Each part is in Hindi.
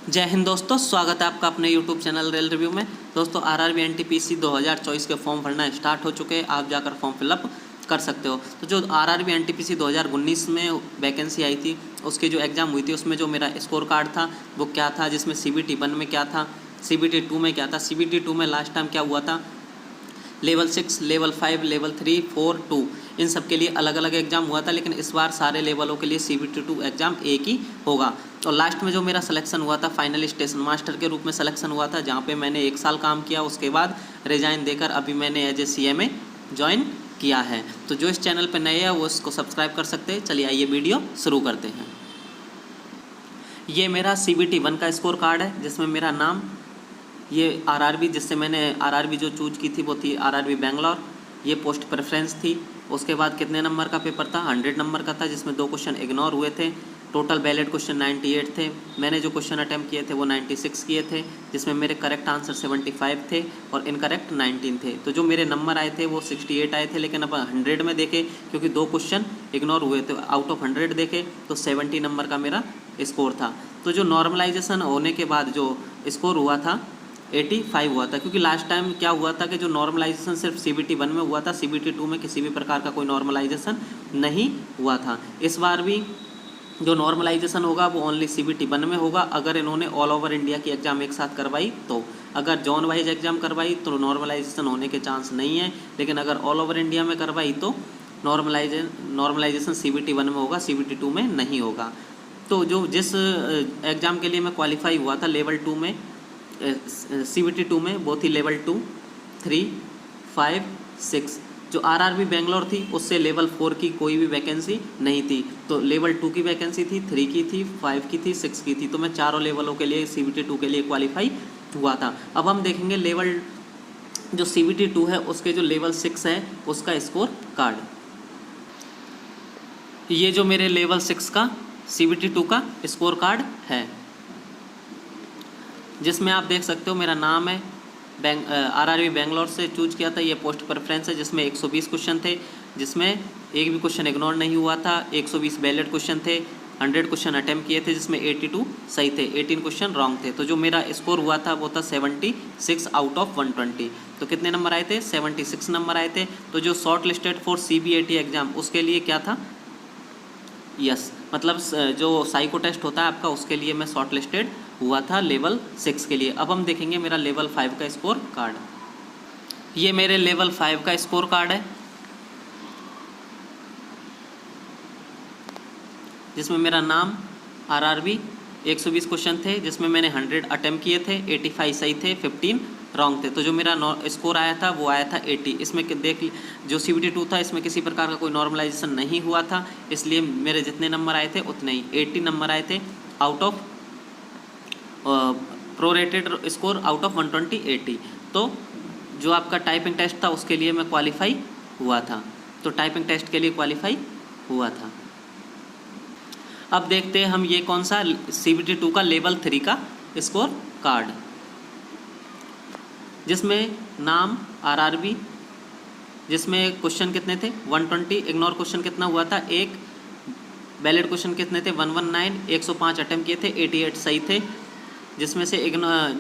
जय हिंद दोस्तों, स्वागत है आपका अपने YouTube चैनल रेल रिव्यू में। दोस्तों आरआरबी एनटीपीसी 2024 के फॉर्म भरना स्टार्ट हो चुके हैं, आप जाकर फॉर्म फिलअप कर सकते हो। तो जो आरआरबी एनटीपीसी 2019 में वैकेंसी आई थी, उसकी जो एग्ज़ाम हुई थी उसमें जो मेरा स्कोर कार्ड था वो क्या था, जिसमें CBT 1 में क्या था, CBT 2 में क्या था। CBT 2 में लास्ट टाइम क्या हुआ था, लेवल 6, लेवल 5, लेवल 3, 4, 2 इन सब के लिए अलग अलग एग्ज़ाम हुआ था, लेकिन इस बार सारे लेवलों के लिए CBT 2 एग्ज़ाम एक ही होगा। और लास्ट में जो मेरा सिलेक्शन हुआ था, फाइनल स्टेशन मास्टर के रूप में सिलेक्शन हुआ था, जहाँ पे मैंने 1 साल काम किया। उसके बाद रिजाइन देकर अभी मैंने एज ए CMA ज्वाइन किया है। तो जो इस चैनल पर नए हैं वो इसको सब्सक्राइब कर सकते हैं। चलिए आइए वीडियो शुरू करते हैं। ये मेरा CBT 1 का स्कोर कार्ड है, जिसमें मेरा नाम, ये आरआरबी जिससे मैंने आरआरबी जो चूज की थी वो थी आरआरबी बेंगलोर। ये पोस्ट प्रेफरेंस थी। उसके बाद कितने नंबर का पेपर था, 100 नंबर का था, जिसमें 2 क्वेश्चन इग्नोर हुए थे। टोटल वैलिड क्वेश्चन 98 थे। मैंने जो क्वेश्चन अटैम्प्ट किए थे वो 96 किए थे, जिसमें मेरे करेक्ट आंसर 75 थे और इनकरेक्ट 19 थे। तो जो मेरे नंबर आए थे वो 68 आए थे, लेकिन अब 100 में देखे, क्योंकि 2 क्वेश्चन इग्नोर हुए थे, आउट ऑफ 100 देखे तो 70 नंबर का मेरा स्कोर था। तो जो नॉर्मलाइजेशन होने के बाद जो स्कोर हुआ था 85 हुआ था, क्योंकि लास्ट टाइम क्या हुआ था कि जो नॉर्मलाइजेशन सिर्फ CBT 1 में हुआ था, CBT 2 में किसी भी प्रकार का कोई नॉर्मलाइजेशन नहीं हुआ था। इस बार भी जो नॉर्मलाइजेशन होगा वो ओनली CBT 1 में होगा, अगर इन्होंने ऑल ओवर इंडिया की एग्ज़ाम एक साथ करवाई तो। अगर जोन वाइज एग्ज़ाम करवाई तो नॉर्मलाइजेशन होने के चांस नहीं है, लेकिन अगर ऑल ओवर इंडिया में करवाई तो नॉर्मलाइजेशन CBT 1 में होगा, CBT 2 में नहीं होगा। तो जो जिस एग्ज़ाम के लिए मैं क्वालिफाई हुआ था लेवल 2 में, CBT 2 में, वो थी लेवल 2, 3, 5, 6। जो आरआरबी बेंगलोर थी उससे लेवल 4 की कोई भी वैकेंसी नहीं थी, तो लेवल 2 की वैकेंसी थी, 3 की थी, 5 की थी, 6 की थी। तो मैं चारों लेवलों के लिए CBT 2 के लिए क्वालिफाई हुआ था। अब हम देखेंगे लेवल जो CBT 2 है उसके जो लेवल 6 है उसका स्कोर कार्ड। ये जो मेरे लेवल 6 का CBT 2 का स्कोर कार्ड है, जिसमें आप देख सकते हो मेरा नाम है, आरआरबी बेंगलोर से चूज किया था। ये पोस्ट प्रेफरेंस है, जिसमें 120 क्वेश्चन थे, जिसमें एक भी क्वेश्चन इग्नोर नहीं हुआ था। 120 वैलिड क्वेश्चन थे, 100 क्वेश्चन अटैम्प्ट किए थे, जिसमें 82 सही थे, 18 क्वेश्चन रॉन्ग थे। तो जो मेरा स्कोर हुआ था वो था 76 आउट ऑफ 120। तो कितने नंबर आए थे, 76 नंबर आए थे। तो जो short listed for CBAT exam उसके लिए क्या था, यस, मतलब जो साइको टेस्ट होता है आपका, उसके लिए मैं शॉर्ट लिस्टेड हुआ था लेवल 6 के लिए। अब हम देखेंगे मेरा लेवल 5 का स्कोर कार्ड। ये मेरे लेवल 5 का स्कोर कार्ड है, जिसमें मेरा नाम, आरआरबी, 120 क्वेश्चन थे, जिसमें मैंने 100 अटैम्प्ट किए थे, 85 सही थे, 15 रॉन्ग थे। तो जो मेरा स्कोर आया था वो आया था 80। इसमें देख, जो CBT 2 था इसमें किसी प्रकार का कोई नॉर्मलाइजेशन नहीं हुआ था, इसलिए मेरे जितने नंबर आए थे उतने ही 80 नंबर आए थे out of prorated score out of 120, 80। तो जो आपका टाइपिंग टेस्ट था उसके लिए मैं क्वालिफाई हुआ था, तो टाइपिंग टेस्ट के लिए क्वालिफाई हुआ था। अब देखते हैं हम ये कौन सा CBT 2 का लेवल 3 का स्कोर कार्ड, जिसमें नाम आरआरबी, जिसमें क्वेश्चन कितने थे 120, इग्नोर क्वेश्चन कितना हुआ था, एक वैलिड क्वेश्चन कितने थे 119, 105 अटैम्प्ट किए थे, 88 सही थे, जिसमें से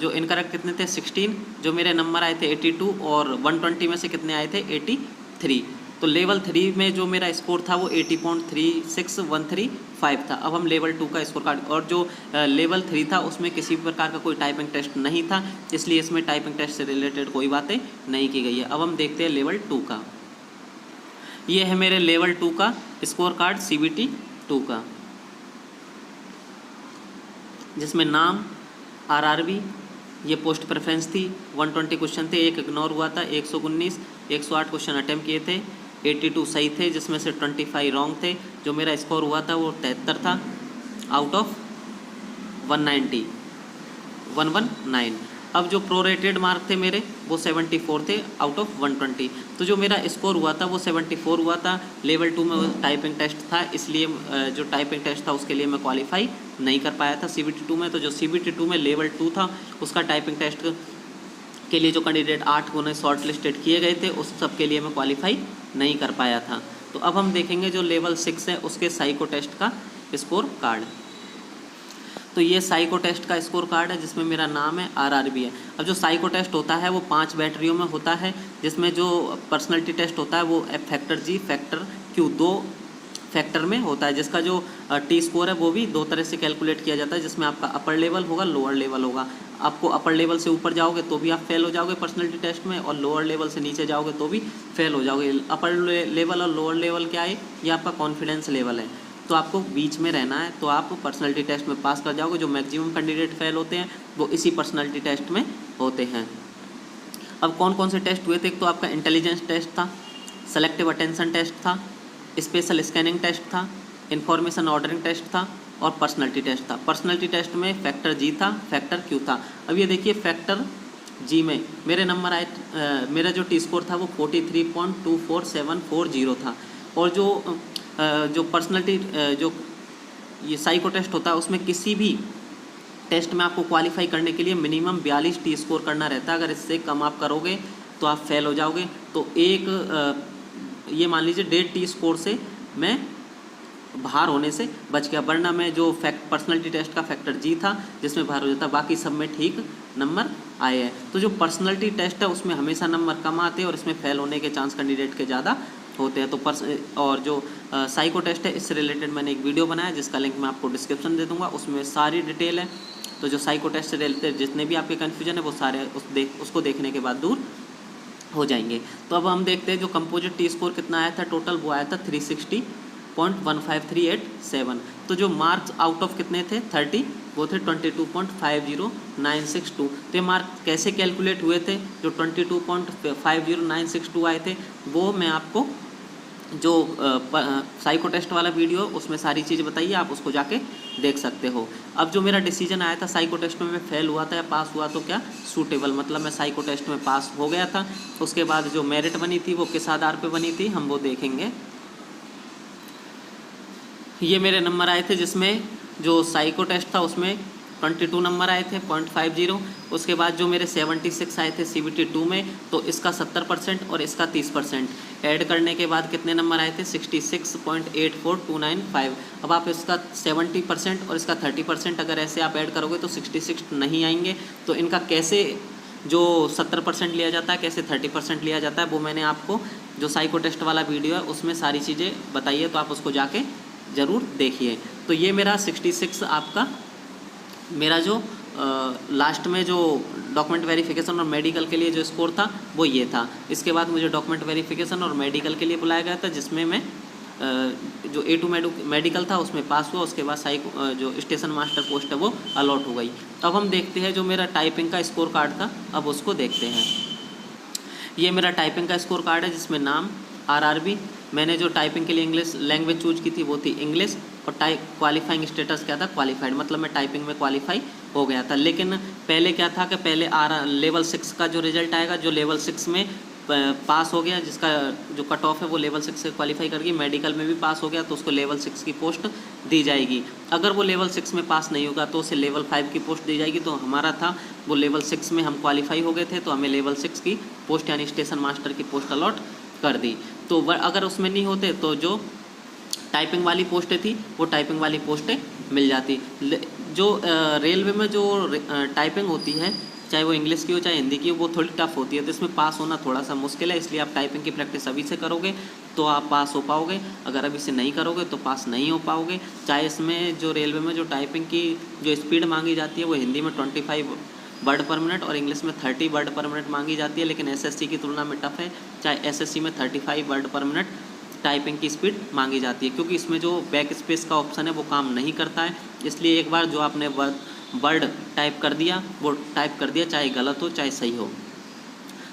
जो इनकरेक्ट कितने थे 16। जो मेरे नंबर आए थे 82 और 120 में से कितने आए थे 83। तो लेवल 3 में जो मेरा स्कोर था वो 80.36135 था। अब हम लेवल 2 का स्कोर कार्ड, और जो लेवल 3 था उसमें किसी भी प्रकार का कोई टाइपिंग टेस्ट नहीं था, इसलिए इसमें टाइपिंग टेस्ट से रिलेटेड कोई बातें नहीं की गई है। अब हम देखते हैं लेवल 2 का। ये है मेरे लेवल 2 का स्कोर कार्ड CBT 2 का, जिसमें नाम आरआरबी, ये पोस्ट प्रेफरेंस थी, 120 क्वेश्चन थे, एक इग्नोर हुआ था, 119, 108 क्वेश्चन अटैम्प्ट किए थे, 82 सही थे, जिसमें से 25 रॉन्ग थे। जो मेरा स्कोर हुआ था वो 73 था आउट ऑफ 190, 119। अब जो प्रोरेटेड मार्क थे मेरे वो 74 थे आउट ऑफ 120। तो जो मेरा स्कोर हुआ था वो 74 हुआ था। लेवल 2 में टाइपिंग टेस्ट था, इसलिए जो टाइपिंग टेस्ट था उसके लिए मैं क्वालिफाई नहीं कर पाया था CBT 2 में। तो जो CBT 2 में लेवल 2 था उसका टाइपिंग टेस्ट के लिए जो कैंडिडेट 8 उन्हें शॉर्ट लिस्टेड किए गए थे उस सब के लिए मैं क्वालिफाई नहीं कर पाया था। तो अब हम देखेंगे जो लेवल 6 है उसके साइको टेस्ट का स्कोर कार्ड। तो ये साइको टेस्ट का स्कोर कार्ड है जिसमें मेरा नाम है, आरआरबी है। अब जो साइको टेस्ट होता है वो 5 बैटरियों में होता है, जिसमें जो पर्सनैलिटी टेस्ट होता है वो factor G, factor Q 2 factor में होता है, जिसका जो टी स्कोर है वो भी 2 तरह से कैलकुलेट किया जाता है, जिसमें आपका अपर लेवल होगा, लोअर लेवल होगा। आपको अपर लेवल से ऊपर जाओगे तो भी आप फेल हो जाओगे पर्सनैलिटी टेस्ट में, और लोअर लेवल से नीचे जाओगे तो भी फेल हो जाओगे। अपर लेवल और लोअर लेवल क्या है, ये आपका कॉन्फिडेंस लेवल है, तो आपको बीच में रहना है, तो आप पर्सनैलिटी टेस्ट में पास कर जाओगे। जो मैक्सिमम कैंडिडेट फेल होते हैं वो इसी पर्सनैलिटी टेस्ट में होते हैं। अब कौन कौन से टेस्ट हुए थे, एक तो आपका इंटेलिजेंस टेस्ट था, सेलेक्टिव अटेंशन टेस्ट था, स्पेशल स्कैनिंग टेस्ट था, इंफॉर्मेशन ऑर्डरिंग टेस्ट था, और पर्सनैलिटी टेस्ट था। पर्सनैलिटी टेस्ट में फैक्टर जी था, फैक्टर क्यू था। अब ये देखिए फैक्टर जी में मेरे नंबर आए, मेरा जो टी स्कोर था वो 43.24740 था। और जो पर्सनैलिटी जो ये साइको टेस्ट होता है उसमें किसी भी टेस्ट में आपको क्वालिफाई करने के लिए मिनिमम 42 टी स्कोर करना रहता है। अगर इससे कम आप करोगे तो आप फेल हो जाओगे। तो ये मान लीजिए 1.5 टी स्कोर से मैं बाहर होने से बच गया, वरना मैं जो पर्सनैलिटी टेस्ट का फैक्टर जी था जिसमें बाहर हो जाता, बाकी सब में ठीक नंबर आए हैं। तो जो पर्सनैलिटी टेस्ट है उसमें हमेशा नंबर कम आते हैं और इसमें फेल होने के चांस कैंडिडेट के ज़्यादा होते हैं। तो और जो साइको टेस्ट है इससे रिलेटेड मैंने एक वीडियो बनाया जिसका लिंक मैं आपको डिस्क्रिप्शन दे दूँगा, उसमें सारी डिटेल है। तो जो साइको टेस्ट से रिलेटेड जितने भी आपके कन्फ्यूजन है वो सारे उसको देखने के बाद दूर हो जाएंगे। तो अब हम देखते हैं जो कंपोजिट टी स्कोर कितना आया था टोटल, वो आया था 360.15387। तो जो मार्क्स आउट ऑफ कितने थे 30, वो थे 22.50962। तो ये मार्क कैसे कैलकुलेट हुए थे, जो 22.50962 आए थे वो मैं आपको जो साइको टेस्ट वाला वीडियो उसमें सारी चीज़ बताइए, आप उसको जाके देख सकते हो। अब जो मेरा डिसीजन आया था साइको टेस्ट में मैं फेल हुआ था या पास हुआ, तो क्या सूटेबल, मतलब मैं साइको टेस्ट में पास हो गया था। उसके बाद जो मेरिट बनी थी वो किस आधार पे बनी थी हम वो देखेंगे। ये मेरे नंबर आए थे जिसमें जो साइको टेस्ट था उसमें 22 नंबर आए थे 0.50। उसके बाद जो मेरे 76 आए थे CBT 2 में, तो इसका 70% और इसका 30% ऐड करने के बाद कितने नंबर आए थे 66.84295। अब आप इसका 70% और इसका 30% अगर ऐसे आप ऐड करोगे तो 66 नहीं आएंगे। तो इनका कैसे जो 70% लिया जाता है, कैसे 30% लिया जाता है, वो मैंने आपको जो साइको टेस्ट वाला वीडियो है उसमें सारी चीज़ें बताई है, तो आप उसको जाके ज़रूर देखिए। तो ये मेरा 66 आपका मेरा जो लास्ट में जो डॉक्यूमेंट वेरिफिकेशन और मेडिकल के लिए जो स्कोर था वो ये था। इसके बाद मुझे डॉक्यूमेंट वेरिफिकेशन और मेडिकल के लिए बुलाया गया था, जिसमें मैं जो A2 मेडिकल था उसमें पास हुआ। उसके बाद जो स्टेशन मास्टर पोस्ट है वो अलॉट हो गई। अब हम देखते हैं जो मेरा टाइपिंग का स्कोर कार्ड था, अब उसको देखते हैं। ये मेरा टाइपिंग का स्कोर कार्ड है जिसमें नाम RRB, मैंने जो टाइपिंग के लिए इंग्लिश लैंग्वेज चूज की थी वो थी इंग्लिश, और क्वालिफाइंग स्टेटस क्या था, क्वालिफाइड, मतलब मैं टाइपिंग में क्वालिफाई हो गया था। लेकिन पहले क्या था कि पहले लेवल 6 का जो रिजल्ट आएगा, जो लेवल 6 में पास हो गया, जिसका जो कट ऑफ है वो लेवल 6 से क्वालिफाई कर गई, मेडिकल में भी पास हो गया तो उसको लेवल 6 की पोस्ट दी जाएगी। अगर वो लेवल 6 में पास नहीं होगा तो उसे लेवल 5 की पोस्ट दी जाएगी। तो हमारा था वो लेवल 6 में हम क्वालिफाई हो गए थे, तो हमें लेवल 6 की पोस्ट यानी स्टेशन मास्टर की पोस्ट अलॉट कर दी। तो अगर उसमें नहीं होते तो जो टाइपिंग वाली पोस्टें थी वो टाइपिंग वाली पोस्टें मिल जाती। जो रेलवे में जो टाइपिंग होती है, चाहे वो इंग्लिश की हो चाहे हिंदी की हो, वो थोड़ी टफ होती है, तो इसमें पास होना थोड़ा सा मुश्किल है। इसलिए आप टाइपिंग की प्रैक्टिस अभी से करोगे तो आप पास हो पाओगे, अगर अभी से नहीं करोगे तो पास नहीं हो पाओगे। चाहे इसमें जो रेलवे में जो टाइपिंग की जो स्पीड मांगी जाती है वो हिंदी में 25 वर्ड पर मिनट और इंग्लिश में 30 वर्ड पर मिनट मांगी जाती है, लेकिन SSC की तुलना में टफ है। चाहे SSC में 35 वर्ड पर मिनट टाइपिंग की स्पीड मांगी जाती है, क्योंकि इसमें जो बैक स्पेस का ऑप्शन है वो काम नहीं करता है। इसलिए एक बार जो आपने वर्ड टाइप कर दिया वो टाइप कर दिया, चाहे गलत हो चाहे सही हो।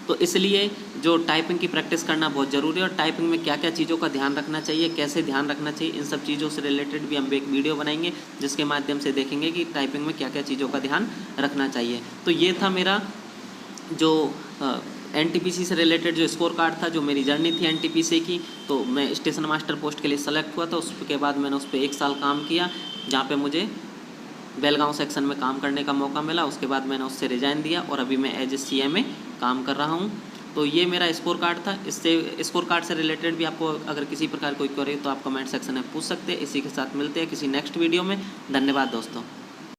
तो इसलिए जो टाइपिंग की प्रैक्टिस करना बहुत ज़रूरी है। और टाइपिंग में क्या क्या चीज़ों का ध्यान रखना चाहिए, कैसे ध्यान रखना चाहिए, इन सब चीज़ों से रिलेटेड भी हम एक वीडियो बनाएंगे, जिसके माध्यम से देखेंगे कि टाइपिंग में क्या क्या चीज़ों का ध्यान रखना चाहिए। तो ये था मेरा जो NTPC से रिलेटेड जो स्कोर कार्ड था, जो मेरी जर्नी थी NTPC की। तो मैं स्टेशन मास्टर पोस्ट के लिए सेलेक्ट हुआ था, उसके बाद मैंने उस पर 1 साल काम किया, जहाँ पे मुझे बेलगांव सेक्शन में काम करने का मौका मिला। उसके बाद मैंने उससे रिज़ाइन दिया और अभी मैं एज ए CMA काम कर रहा हूँ। तो ये मेरा स्कोर कार्ड था। इससे स्कोर कार्ड से रिलेटेड भी आपको अगर किसी प्रकार कोई क्वेरी तो आप कमेंट सेक्शन में पूछ सकते हैं। इसी के साथ मिलते हैं किसी नेक्स्ट वीडियो में। धन्यवाद दोस्तों।